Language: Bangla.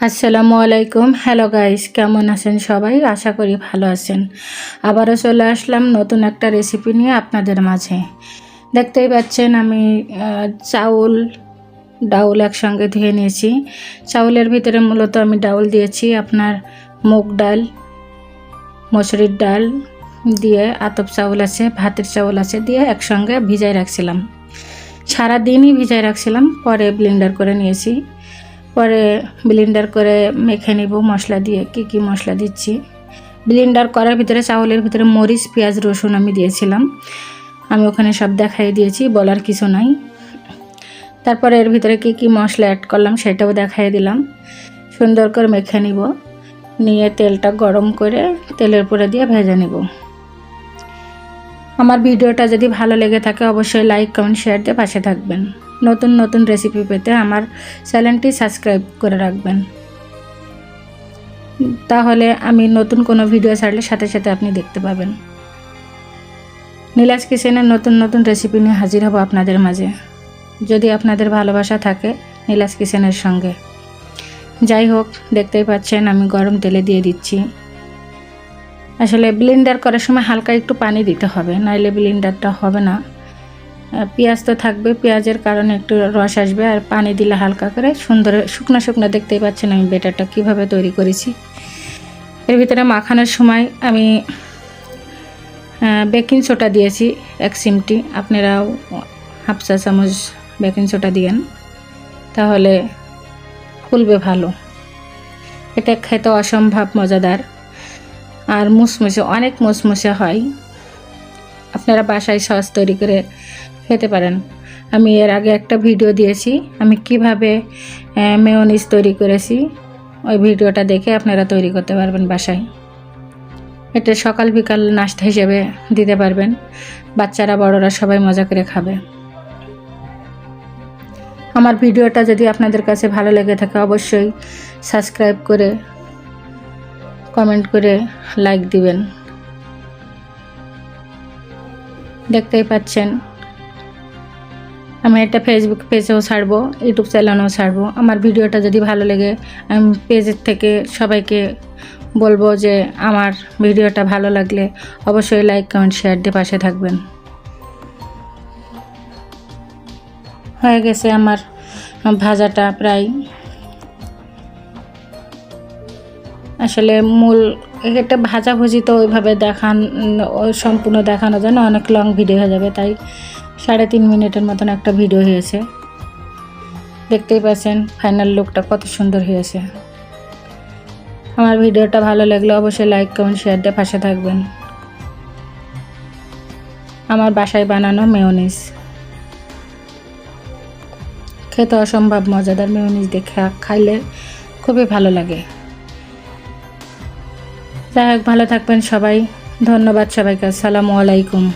আসসালামু আলাইকুম। হ্যালো গাইস, কেমন আছেন সবাই? আশা করি ভালো আছেন। আবারও চলে আসলাম নতুন একটা রেসিপি নিয়ে আপনাদের মাঝে। দেখতেই পাচ্ছেন আমি ডাউল একসঙ্গে ধুয়ে নিয়েছি। চাউলের ভিতরে মূলত আমি ডাউল দিয়েছি আপনার মুগ ডাল, মসুরির ডাল দিয়ে, আতপ চাউল আছে, ভাতের চাউল আছে দিয়ে একসঙ্গে ভিজাই রাখছিলাম। সারাদিনই ভিজাই রাখছিলাম, পরে ব্লেন্ডার করে নিয়েছি। পরে ব্লেন্ডার করে মেখে নিব মশলা দিয়ে। কি মশলা দিচ্ছি ব্লেন্ডার করার ভিতরে, চাউলের ভিতরে মরিচ, পেঁয়াজ, রসুন আমি দিয়েছিলাম। আমি ওখানে সব দেখাই দিয়েছি, বলার কিছু নাই। তারপরে এর ভিতরে কি মশলা অ্যাড করলাম সেটাও দেখাই দিলাম। সুন্দর করে মেখে নিব, নিয়ে তেলটা গরম করে তেলের উপরে দিয়ে ভেজে নিব। আমার ভিডিওটা যদি ভালো লেগে থাকে অবশ্যই লাইক, কমেন্ট, শেয়ার দিয়ে পাশে থাকবেন। নতুন নতুন রেসিপি পেতে আমার চ্যানেলটি সাবস্ক্রাইব করে রাখবেন, তাহলে আমি নতুন কোনো ভিডিও ছাড়লে সাথে সাথে আপনি দেখতে পাবেন। নীলাজ কিচেনের নতুন নতুন রেসিপি নিয়ে হাজির হব আপনাদের মাঝে, যদি আপনাদের ভালোবাসা থাকে নীলাজ কিচেনের সঙ্গে। যাই হোক, দেখতেই পাচ্ছেন আমি গরম তেলে দিয়ে দিচ্ছি। আসলে ব্লেন্ডার করার সময় হালকা একটু পানি দিতে হবে, নাইলে ব্লেন্ডারটা হবে না। পেঁয়াজ তো থাকবে, পেঁয়াজের কারণে একটু রস আসবে, আর পানি দিলে হালকা করে সুন্দর শুকনো শুকনো। দেখতেই পাচ্ছেন আমি ব্যাটারটা কিভাবে তৈরি করেছি। এর ভিতরে মাখানোর সময় আমি বেকিং সোডা দিয়েছি 1 চিমটি। আপনারাও হাফ চা চামচ বেকিং সোডা দিয়েন, তাহলে ফুলবে ভালো। এটা খেতে অসম্ভব মজাদার আর মুসমুসে, অনেক মুসমুসে হয়। আপনারা বাসায় সস তৈরি করে খেতে পারেন। আমি এর আগে একটা ভিডিও দিয়েছি আমি কিভাবে মেয়োনিজ তৈরি করেছি, ওই ভিডিওটা দেখে আপনারা তৈরি করতে পারবেন বাসায়। এটা সকাল বিকাল নাস্তা হিসেবে দিতে পারবেন, বাচ্চারা বড়রা সবাই মজা করে খাবে। আমার ভিডিওটা যদি আপনাদের কাছে ভালো লেগে থাকে অবশ্যই সাবস্ক্রাইব করে, কমেন্ট করে, লাইক দিবেন। দেখতেই পাচ্ছেন আমি এটা ফেসবুক পেজেও ছাড়বো, ইউটিউব চ্যানেলেও ছাড়বো। আমার ভিডিওটা যদি ভালো লাগে আমি পেজের থেকে সবাইকে বলবো যে আমার ভিডিওটা ভালো লাগলে অবশ্যই লাইক, কমেন্ট, শেয়ার দিয়ে পাশে থাকবেন। হয়ে গেছে আমার ভাজাটা প্রায়। আসলে মূল একটা ভাজাভুজি তো ওইভাবে সম্পূর্ণ দেখানো যায় না, অনেক লং ভিডিও হয়ে যাবে, তাই 3.5 মিনিটের মতন একটা ভিডিও হয়েছে। দেখতেই পাচ্ছেন ফাইনাল লুকটা কত সুন্দর হয়েছে। আমার ভিডিওটা ভালো লাগলে অবশ্যই লাইক, কমেন্ট, শেয়ার দিয়ে পাশে থাকবেন। আমার বাসায় বানানো মেয়োনিজ, খেতে অসম্ভব মজাদার। মেয়োনিজ দেখে খাইলে খুবই ভালো লাগে। যাই হোক, ভালো থাকবেন সবাই। ধন্যবাদ সবাইকে। আসসালামু আলাইকুম।